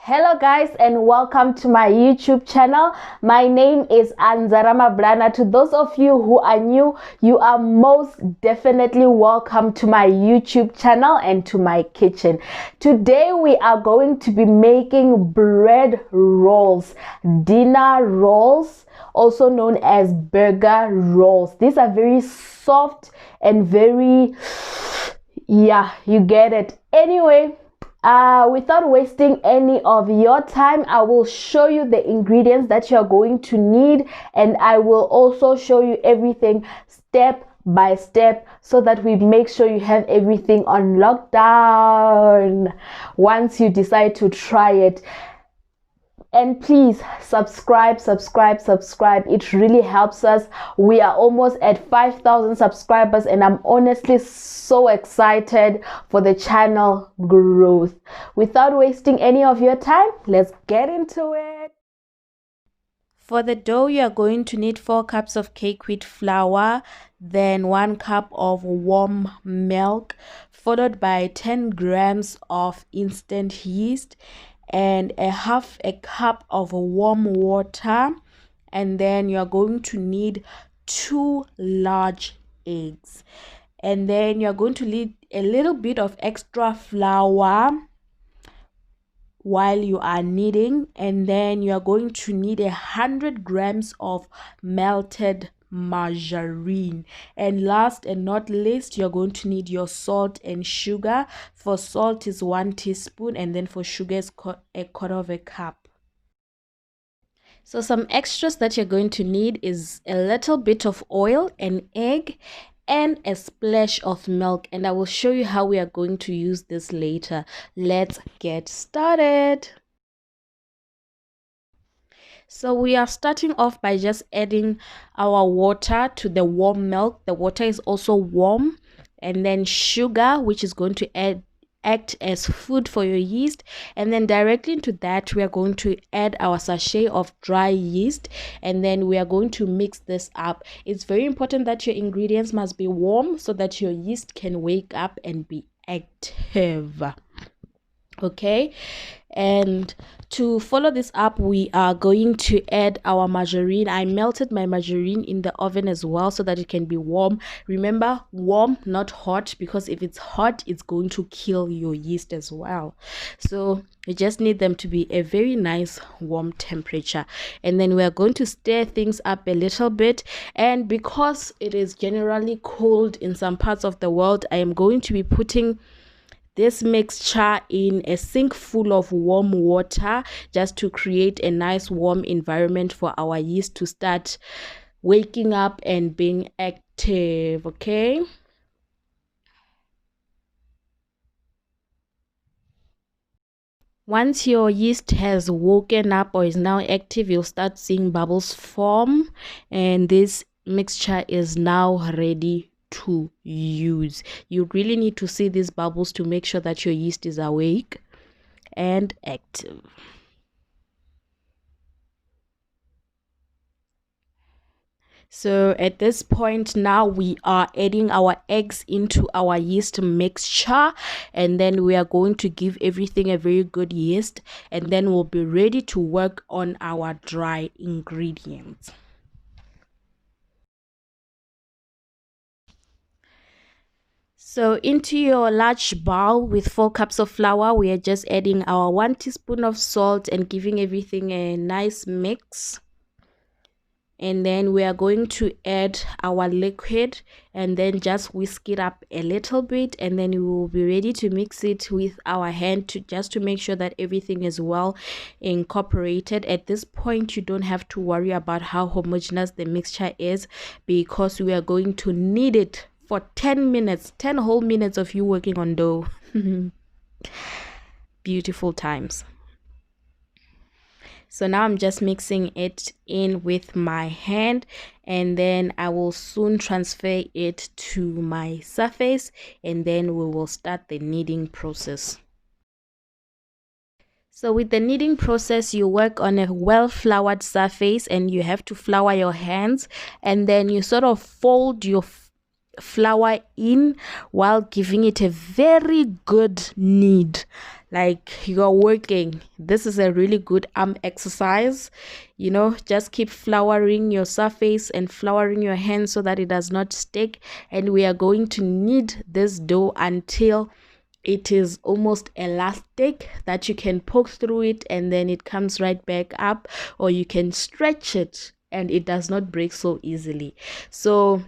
Hello guys, and welcome to my YouTube channel. My name is ANZA-T. To those of you who are new, you are most definitely welcome to my YouTube channel and to my kitchen. Today we are going to be making bread rolls, dinner rolls, also known as burger rolls. These are very soft and very, yeah, you get it. Anyway, without wasting any of your time, I will show you the ingredients that you're going to need, and I will also show you everything step by step so that we make sure you have everything on lockdown once you decide to try it. And please subscribe. It really helps us. We are almost at 5,000 subscribers, and I'm honestly so excited for the channel growth. Without wasting any of your time, let's get into it. For the dough, you are going to need 4 cups of cake wheat flour, then 1 cup of warm milk, followed by 10 grams of instant yeast, and half a cup of warm water, and then you're going to need 2 large eggs, and then you're going to need a little bit of extra flour while you are kneading, and then you're going to need 100 grams of melted margarine, and last and not least, you're going to need your salt and sugar. For salt is 1 teaspoon, and then for sugar is a quarter of a cup. So some extras that you're going to need is a little bit of oil, an egg, and a splash of milk, and I will show you how we are going to use this later. Let's get started. So we are starting off by just adding our water to the warm milk. The water is also warm, and then sugar, which is going to act as food for your yeast, and then directly into that we are going to add our sachet of dry yeast, and then we are going to mix this up. It's very important that your ingredients must be warm so that your yeast can wake up and be active. Okay, and to follow this up, we are going to add our margarine. I melted my margarine in the oven as well so that it can be warm. Remember, warm, not hot, because if it's hot, it's going to kill your yeast as well. So you just need them to be a very nice warm temperature, and then we are going to stir things up a little bit. And because it is generally cold in some parts of the world, I am going to be putting this mixture in a sink full of warm water just to create a nice warm environment for our yeast to start waking up and being active. Okay, once your yeast has woken up or is now active, you'll start seeing bubbles form, and this mixture is now ready to use. You really need to see these bubbles to make sure that your yeast is awake and active. So at this point now we are adding our eggs into our yeast mixture, and then we are going to give everything a very good yeast, and then we'll be ready to work on our dry ingredients. So into your large bowl with 4 cups of flour, we are just adding our 1 teaspoon of salt and giving everything a nice mix. And then we are going to add our liquid and then just whisk it up a little bit, and then we will be ready to mix it with our hand to make sure that everything is well incorporated. At this point, you don't have to worry about how homogeneous the mixture is, because we are going to knead it for 10 minutes, 10 whole minutes of you working on dough. Beautiful times. So now I'm just mixing it in with my hand, and then I will soon transfer it to my surface, and then we will start the kneading process. So with the kneading process, you work on a well-floured surface, and you have to flour your hands, and then you sort of fold your flour in while giving it a very good knead, like you're working. This is a really good arm exercise. You know, just keep flouring your surface and flouring your hands so that it does not stick. And we are going to knead this dough until it is almost elastic, that you can poke through it and then it comes right back up, or you can stretch it and it does not break so easily. So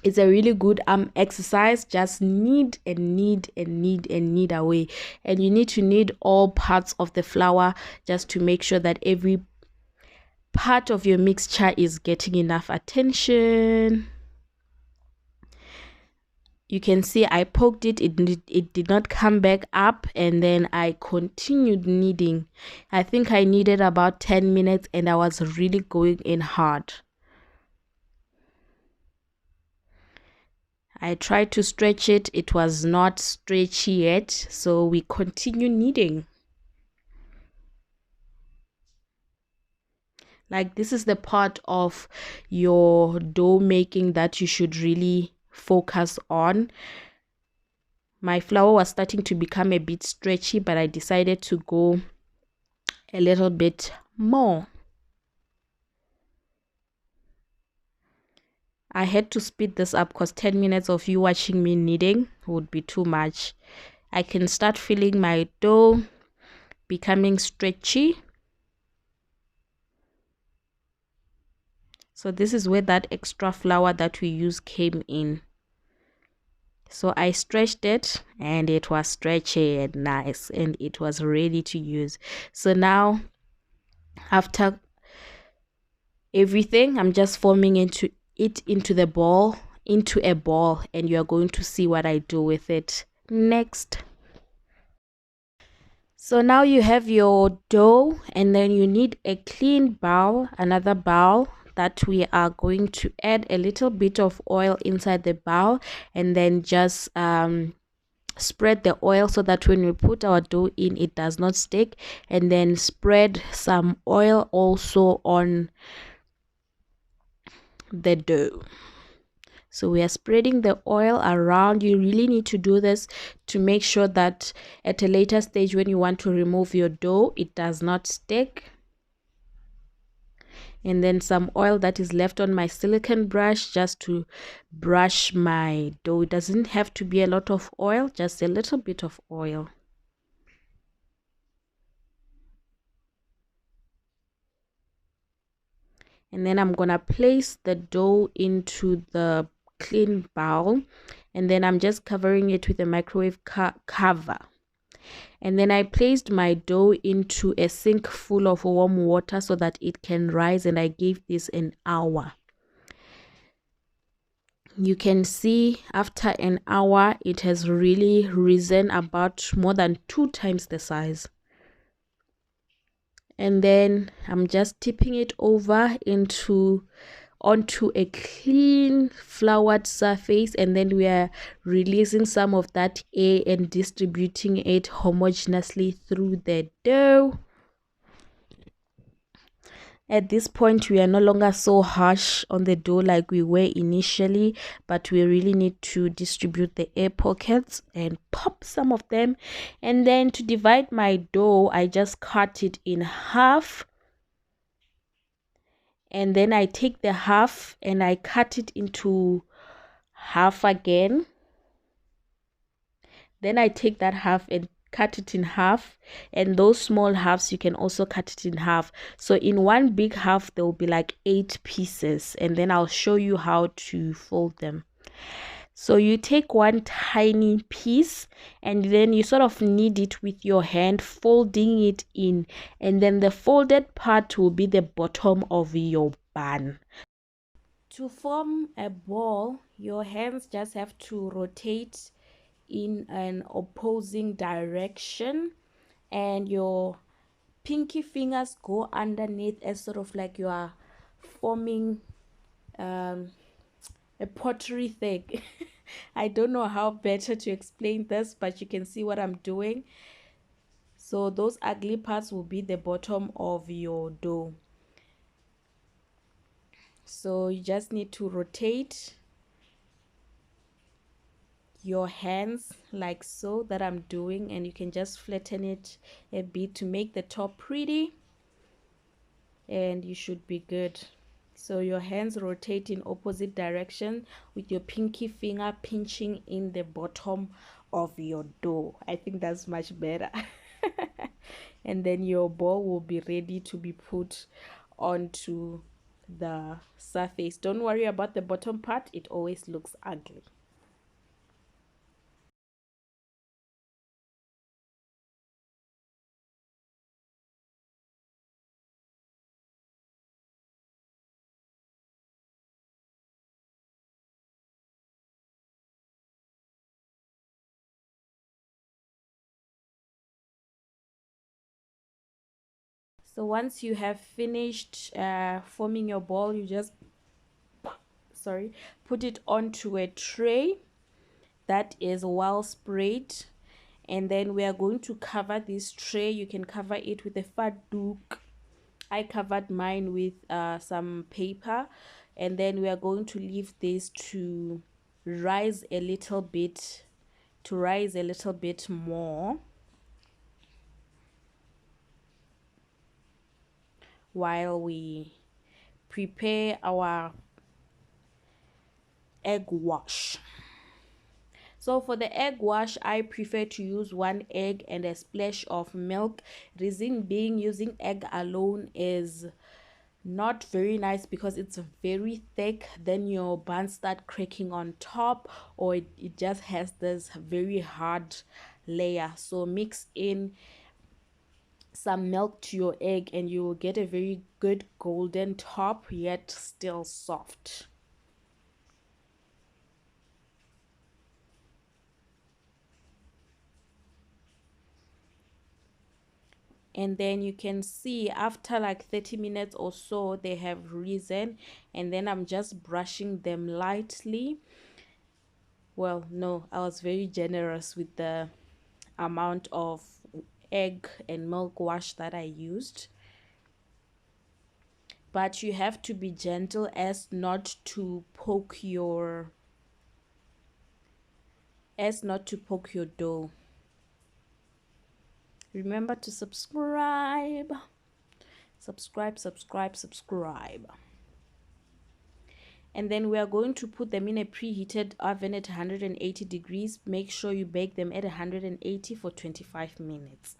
it's a really good exercise. Just knead and knead and knead and knead away, and you need to knead all parts of the flour just to make sure that every part of your mixture is getting enough attention. You can see I poked it, it did not come back up, and then I continued kneading. I think I needed about 10 minutes and I was really going in hard. I tried to stretch it, it was not stretchy yet, so we continue kneading. Like, this is the part of your dough making that you should really focus on. My flour was starting to become a bit stretchy, but I decided to go a little bit more. I had to speed this up because 10 minutes of you watching me kneading would be too much. I can start feeling my dough becoming stretchy. So this is where that extra flour that we use came in. So I stretched it and it was stretchy and nice and it was ready to use. So now, after everything, I'm just forming into a ball, and you're going to see what I do with it next. So now you have your dough, and then you need a clean bowl, another bowl that we are going to add a little bit of oil inside the bowl, and then just spread the oil so that when we put our dough in, it does not stick. And then spread some oil also on the dough. So we are spreading the oil around. You really need to do this to make sure that at a later stage when you want to remove your dough, it does not stick. And then some oil that is left on my silicone brush just to brush my dough. It doesn't have to be a lot of oil, just a little bit of oil. And then I'm gonna place the dough into the clean bowl, and then I'm just covering it with a microwave cover. And then I placed my dough into a sink full of warm water so that it can rise, and I gave this an hour. You can see after an hour it has really risen about more than 2 times the size. And then I'm just tipping it over onto a clean floured surface, and then we are releasing some of that air and distributing it homogeneously through the dough. At this point, we are no longer so harsh on the dough like we were initially, but we really need to distribute the air pockets and pop some of them. And then to divide my dough, I just cut it in half. And then I take the half and I cut it into half again. Then I take that half and cut it in half, and those small halves you can also cut it in half. So in one big half there will be like 8 pieces, and then I'll show you how to fold them. So you take one tiny piece and then you sort of knead it with your hand, folding it in, and then the folded part will be the bottom of your bun. To form a ball, your hands just have to rotate in an opposing direction, and your pinky fingers go underneath as sort of like you are forming a pottery thing. I don't know how better to explain this, but you can see what I'm doing. So those ugly parts will be the bottom of your dough. So you just need to rotate your hands like so that I'm doing, and you can just flatten it a bit to make the top pretty, and you should be good. So your hands rotate in opposite direction with your pinky finger pinching in the bottom of your dough. I think that's much better. And then your ball will be ready to be put onto the surface. Don't worry about the bottom part, it always looks ugly. So once you have finished forming your ball, you just put it onto a tray that is well sprayed, and then we are going to cover this tray. You can cover it with a faduk. I covered mine with some paper, and then we are going to leave this to rise a little bit more while we prepare our egg wash. So for the egg wash, I prefer to use 1 egg and a splash of milk. Reason being, using egg alone is not very nice because it's very thick. Then your buns start cracking on top, or it just has this very hard layer. So mix in some milk to your egg and you will get a very good golden top, yet still soft. And then you can see after like 30 minutes or so they have risen, and then I'm just brushing them lightly. Well, no, I was very generous with the amount of egg and milk wash that I used, but you have to be gentle as not to poke your dough. Remember to subscribe. And then we are going to put them in a preheated oven at 180 degrees. Make sure you bake them at 180 for 25 minutes.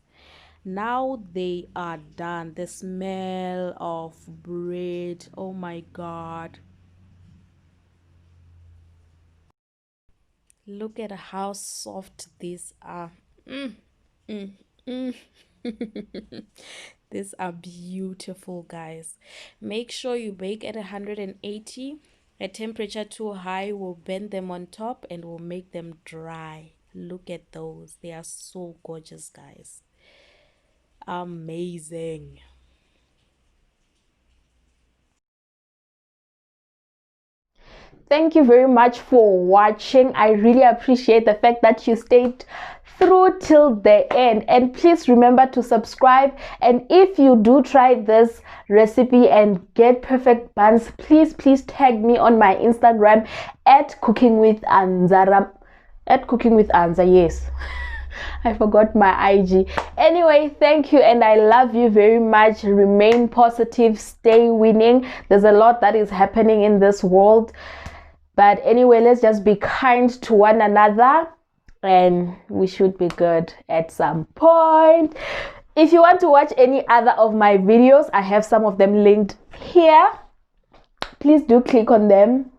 Now they are done. The smell of bread, oh my god, look at how soft these are. These are beautiful, guys. Make sure you bake at 180. A temperature too high will burn them on top and will make them dry. Look at those. They are so gorgeous, guys. Amazing. Thank you very much for watching. I really appreciate the fact that you stayed through till the end, and please remember to subscribe. And if you do try this recipe and get perfect buns, please tag me on my Instagram at cooking with ANZA. Yes. I forgot my IG. Anyway, thank you and I love you very much. Remain positive, stay winning. There's a lot that is happening in this world, but anyway, let's just be kind to one another and we should be good at some point. If you want to watch any other of my videos, I have some of them linked here. Please do click on them.